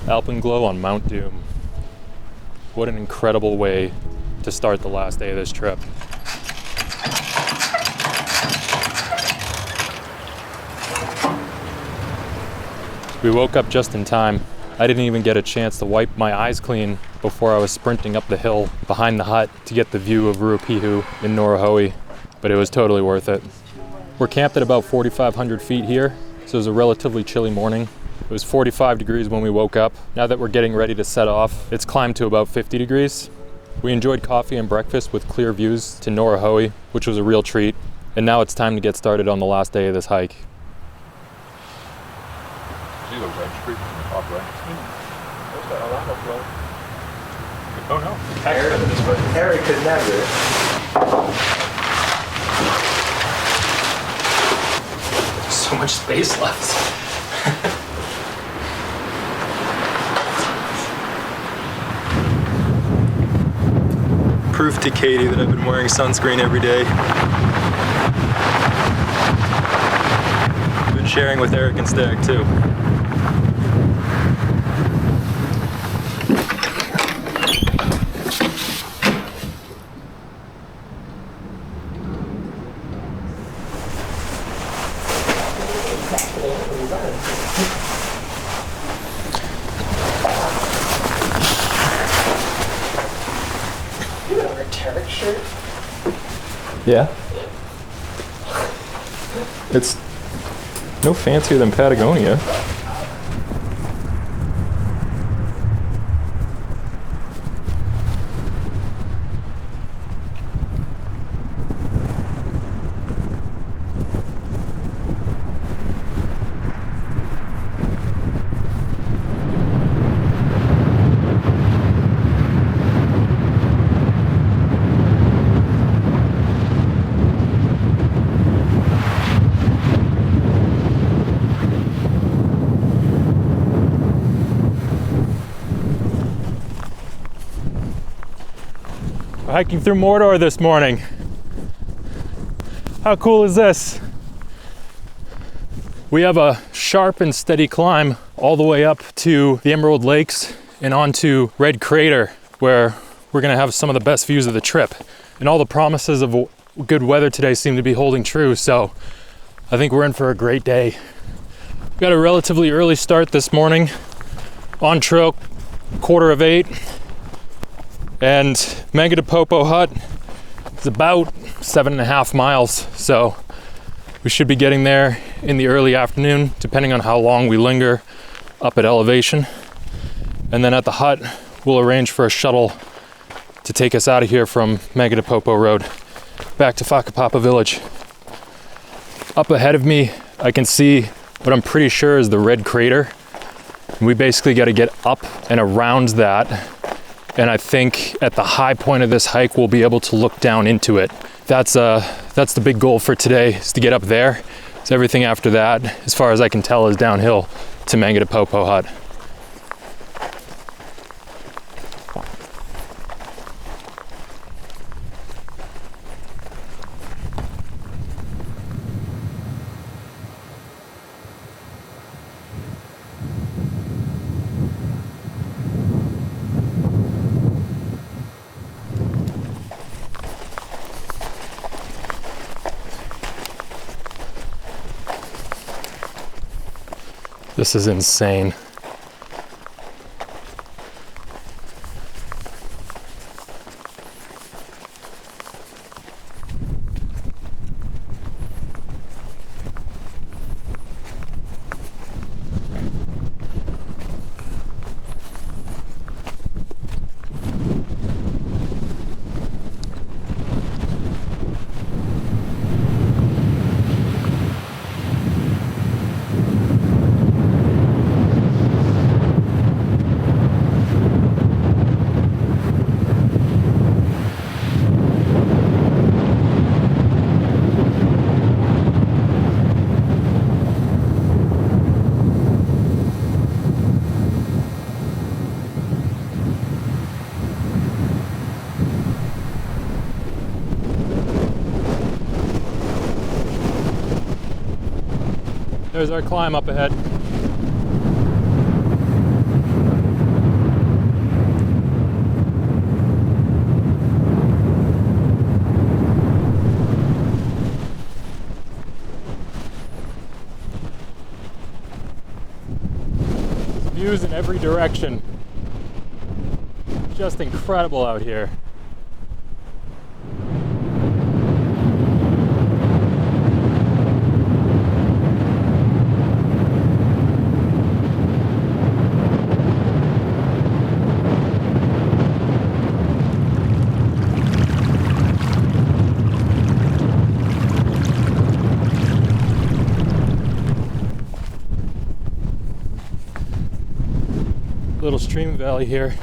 Alpenglow on Mount Doom. What an incredible way to start the last day of this trip. We woke up just in time. I didn't even get a chance to wipe my eyes clean before I was sprinting up the hill behind the hut to get the view of Ruapehu in Ngauruhoe, but it was totally worth it. We're camped at about 4,500 feet here, so it was a relatively chilly morning. It was 45 degrees when we woke up. Now that we're getting ready to set off, it's climbed to about 50 degrees. We enjoyed coffee and breakfast with clear views to Ngauruhoe, which was a real treat. And now it's time to get started on the last day of this hike. See the red streak from the top right? What's that? Oh no. Harry could never. There's so much space left. Proof to Katie that I've been wearing sunscreen every day. I've been sharing with Eric and Stag too. Shirt? Yeah. It's no fancier than Patagonia. Hiking through Mordor this morning. How cool is this? We have a sharp and steady climb all the way up to the Emerald Lakes and onto Red Crater, where we're gonna have some of the best views of the trip. And all the promises of good weather today seem to be holding true, so I think we're in for a great day. We got a relatively early start this morning, on trail 7:45. And Mangatepopo hut is about 7.5 miles, so we should be getting there in the early afternoon, depending on how long we linger up at elevation. And then at the hut, we'll arrange for a shuttle to take us out of here from Mangatepopo Road back to Whakapapa Village. Up ahead of me, I can see what I'm pretty sure is the Red Crater. We basically got to get up and around that. And I think at the high point of this hike, we'll be able to look down into it. That's the big goal for today, is to get up there. So everything after that, as far as I can tell, is downhill to Mangatepopo hut. This is insane. There's our climb up ahead. Views in every direction. Just incredible out here. Little stream valley here.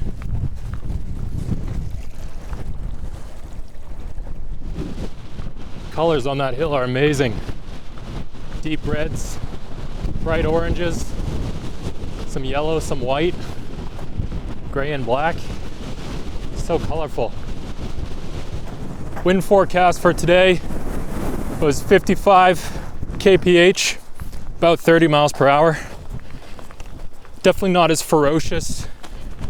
Colors on that hill are amazing. Deep reds, bright oranges, some yellow, some white, gray and black. So colorful. Wind forecast for today was 55 kph, about 30 miles per hour. Definitely not as ferocious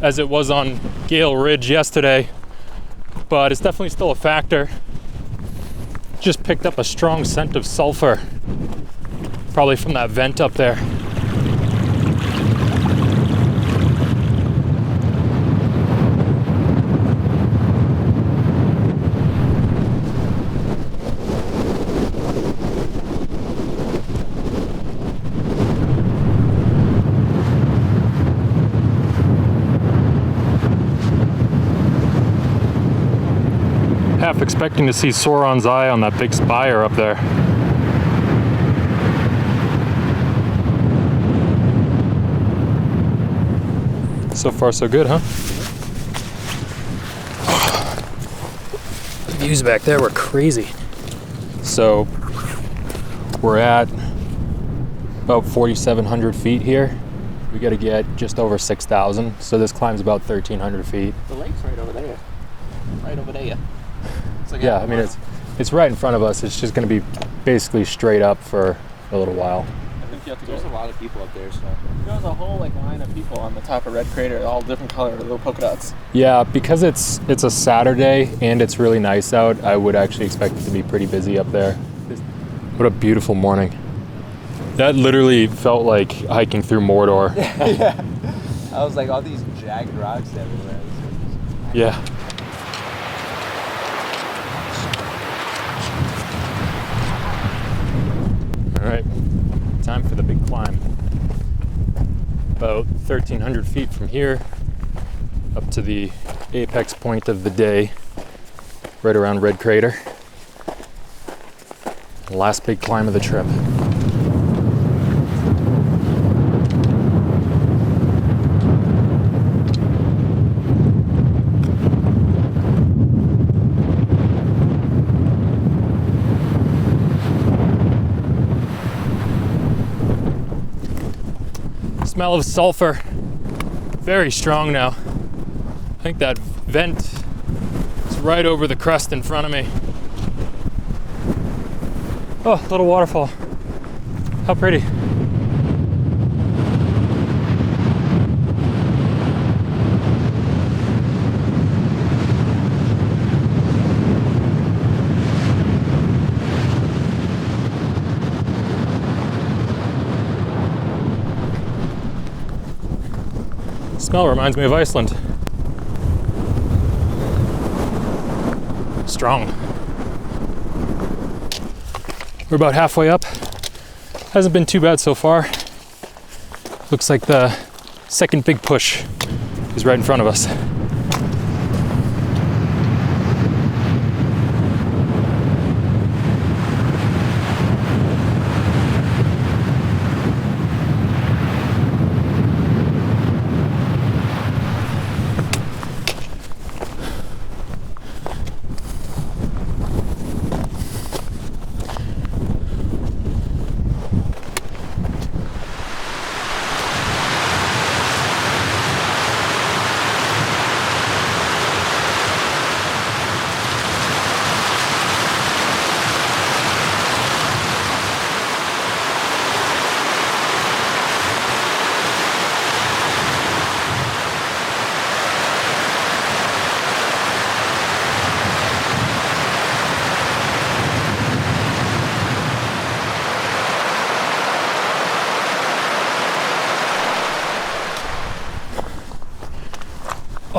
as it was on Gale Ridge yesterday, but it's definitely still a factor. Just picked up a strong scent of sulfur, probably from that vent up there. Half expecting to see Sauron's eye on that big spire up there. So far so good, huh? The views back there were crazy. So we're at about 4,700 feet here. We got to get just over 6,000. So this climb's about 1,300 feet. The lake's right over there. Right over there. Yeah, I mean, it's right in front of us. It's just going to be basically straight up for a little while. I think you have to There's a lot of people up there, so. There's a whole line of people on the top of Red Crater, all different color, little polka dots. Yeah, because it's a Saturday and it's really nice out, I would actually expect it to be pretty busy up there. What a beautiful morning. That literally felt like hiking through Mordor. Yeah. I was like, all these jagged rocks everywhere. Yeah. All right, time for the big climb. About 1,300 feet from here up to the apex point of the day, right around Red Crater. Last big climb of the trip. Smell of sulfur, very strong now. I think that vent is right over the crest in front of me. Oh, little waterfall. How pretty. Smell reminds me of Iceland. Strong. We're about halfway up. Hasn't been too bad so far. Looks like the second big push is right in front of us.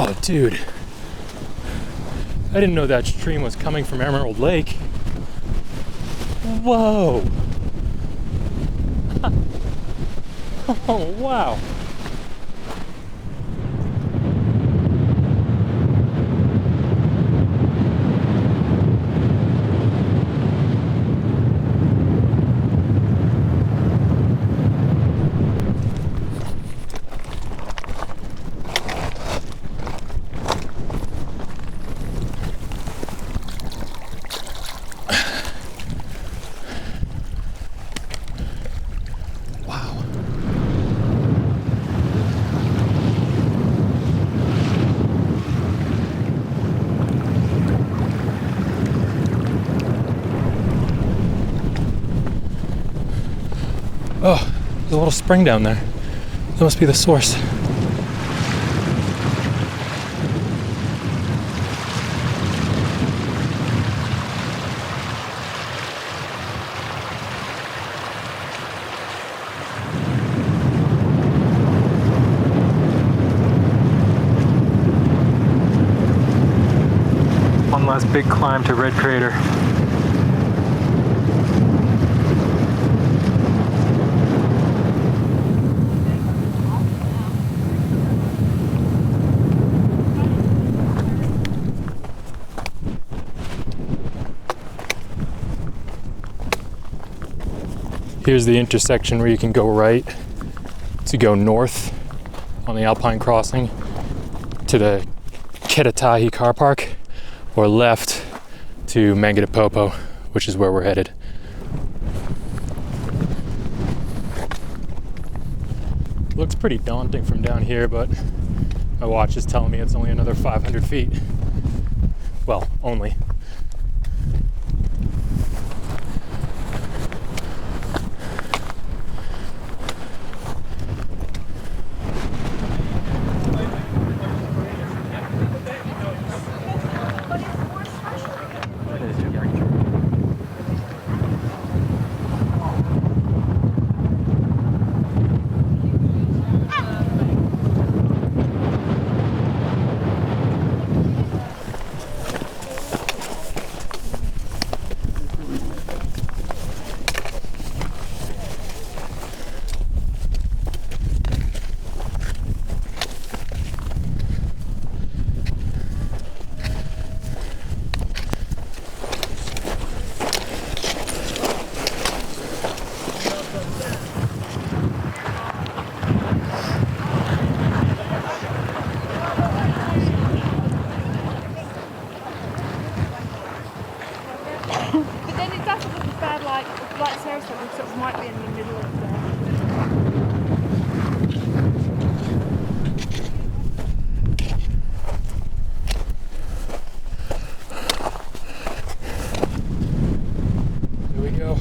Oh, dude. I didn't know that stream was coming from Emerald Lake. Whoa. Oh, wow. Oh, there's a little spring down there. That must be the source. One last big climb to Red Crater. Here's the intersection where you can go right to go north on the Alpine Crossing to the Ketatahi Car Park, or left to Mangatepopo, which is where we're headed. Looks pretty daunting from down here, but my watch is telling me it's only another 500 feet. Well, only. But then it doesn't look as bad like Sarasota, because it might be in the middle of the... Here we go.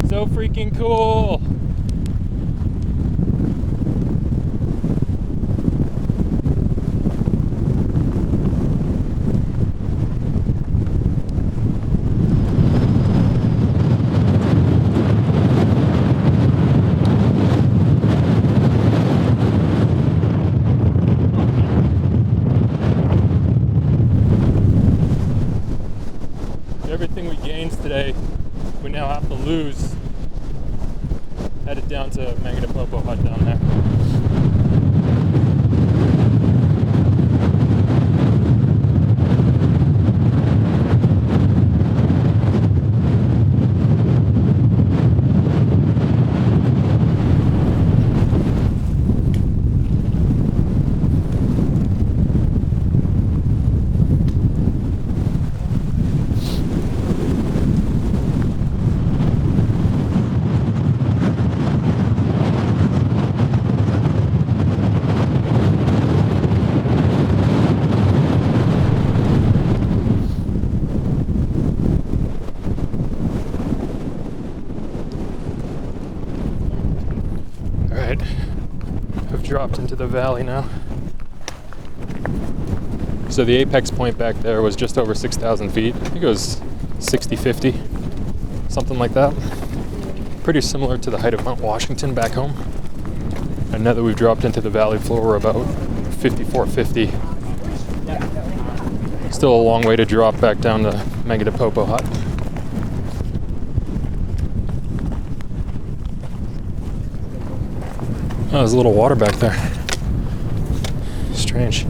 So freaking cool. Everything we gained today, we now have to lose. Headed down to Mangatepopo hut down there. dropped into the valley now. So the apex point back there was just over 6,000 feet. I think it was 50, something like that. Pretty similar to the height of Mount Washington back home. And now that we've dropped into the valley floor, we're about 5450. Still a long way to drop back down to Mangatepopo hut. Oh, there's a little water back there. Strange.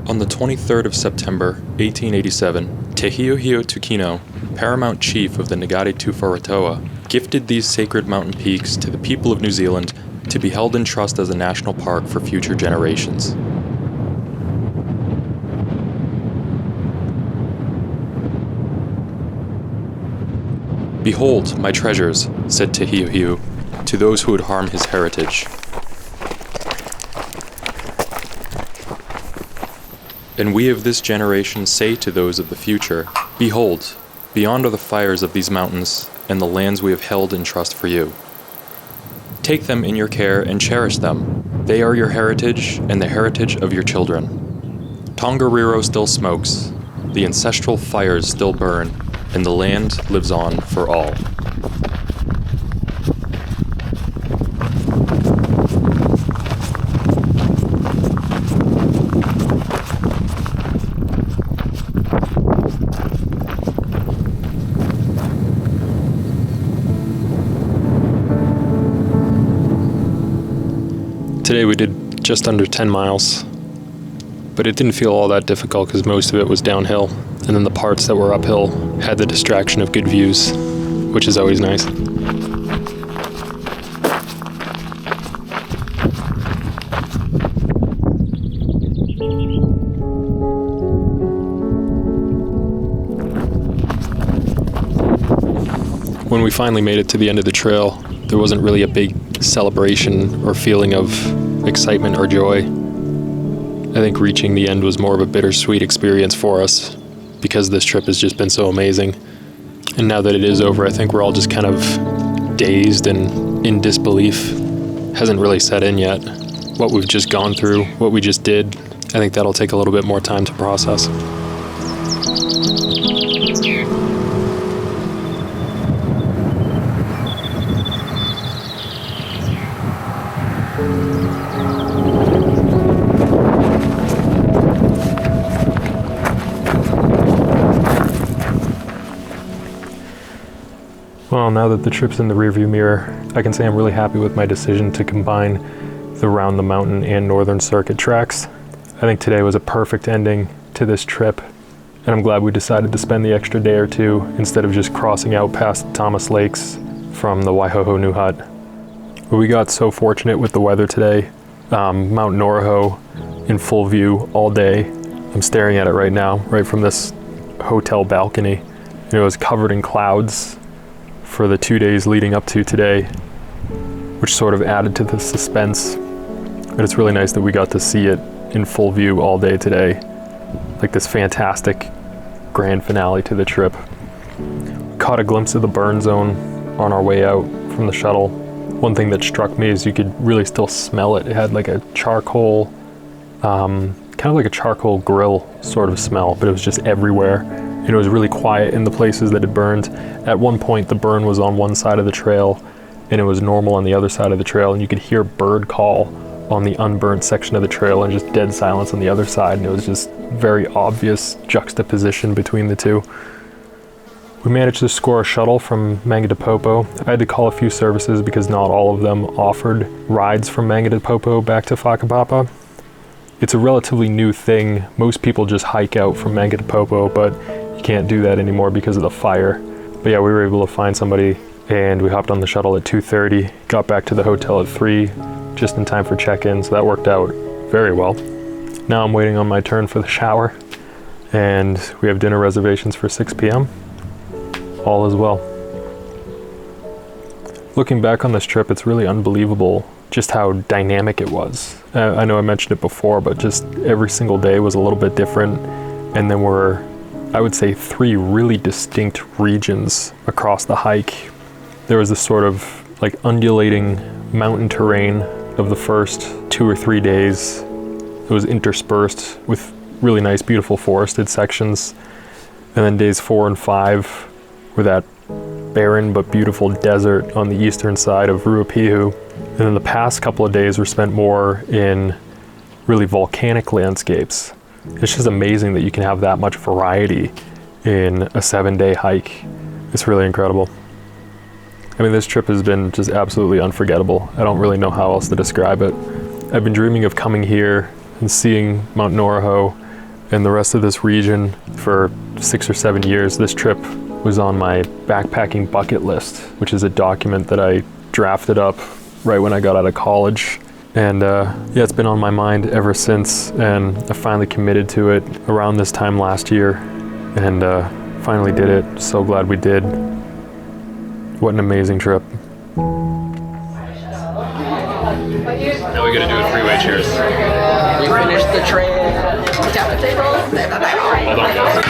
On the 23rd of September, 1887, Te Hiohio Tukino, paramount chief of the Ngāti Tuwharetoa, gifted these sacred mountain peaks to the people of New Zealand to be held in trust as a national park for future generations. "Behold, my treasures," said Te Hiohio to those who would harm his heritage. And we of this generation say to those of the future, "Behold, beyond are the fires of these mountains and the lands we have held in trust for you. Take them in your care and cherish them. They are your heritage and the heritage of your children. Tongariro still smokes, the ancestral fires still burn, and the land lives on for all." Today we did just under 10 miles, but it didn't feel all that difficult because most of it was downhill, and then the parts that were uphill had the distraction of good views, which is always nice. When we finally made it to the end of the trail, there wasn't really a big celebration or feeling of excitement or joy. I think reaching the end was more of a bittersweet experience for us because this trip has just been so amazing. And now that it is over, I think we're all just kind of dazed and in disbelief. Hasn't really set in yet. What we've just gone through, what we just did, I think that'll take a little bit more time to process. Well, now that the trip's in the rearview mirror, I can say I'm really happy with my decision to combine the Round the Mountain and Northern Circuit tracks. I think today was a perfect ending to this trip, and I'm glad we decided to spend the extra day or two instead of just crossing out past Thomas Lakes from the Waihoho New Hut. But we got so fortunate with the weather today. Mount Ngauruhoe in full view all day. I'm staring at it right now, right from this hotel balcony. And it was covered in clouds for the 2 days leading up to today, which sort of added to the suspense. But it's really nice that we got to see it in full view all day today. Like this fantastic grand finale to the trip. Caught a glimpse of the burn zone on our way out from the shuttle. One thing that struck me is you could really still smell it. It had like a charcoal, kind of like a charcoal grill sort of smell, but it was just everywhere. And it was really quiet in the places that it burned. At one point, the burn was on one side of the trail, and it was normal on the other side of the trail, and you could hear bird call on the unburnt section of the trail and just dead silence on the other side, and it was just very obvious juxtaposition between the two. We managed to score a shuttle from Mangatepopo. I had to call a few services because not all of them offered rides from Mangatepopo back to Whakapapa. It's a relatively new thing. Most people just hike out from Mangatepopo, but you can't do that anymore because of the fire. But yeah, we were able to find somebody, and we hopped on the shuttle at 2:30, got back to the hotel at 3, just in time for check-in, so that worked out very well. Now I'm waiting on my turn for the shower, and we have dinner reservations for 6 p.m. All is well. Looking back on this trip, it's really unbelievable just how dynamic it was. I know I mentioned it before, but just every single day was a little bit different, and there were, I would say, 3 really distinct regions across the hike. There was this sort of like undulating mountain terrain of the first 2 or 3 days. It was interspersed with really nice, beautiful forested sections. And then days 4 and 5 were that barren but beautiful desert on the eastern side of Ruapehu. And then the past couple of days were spent more in really volcanic landscapes. It's just amazing that you can have that much variety in a 7-day hike. It's really incredible. I mean, this trip has been just absolutely unforgettable. I don't really know how else to describe it. I've been dreaming of coming here and seeing Mount Ngauruhoe and the rest of this region for 6 or 7 years. This trip was on my backpacking bucket list, which is a document that I drafted up right when I got out of college. And yeah, it's been on my mind ever since, and I finally committed to it around this time last year, and finally did it. So glad we did. What an amazing trip. Now we gotta do a 3-way cheers. We finished the trail. Tap the table. Hold on, guys.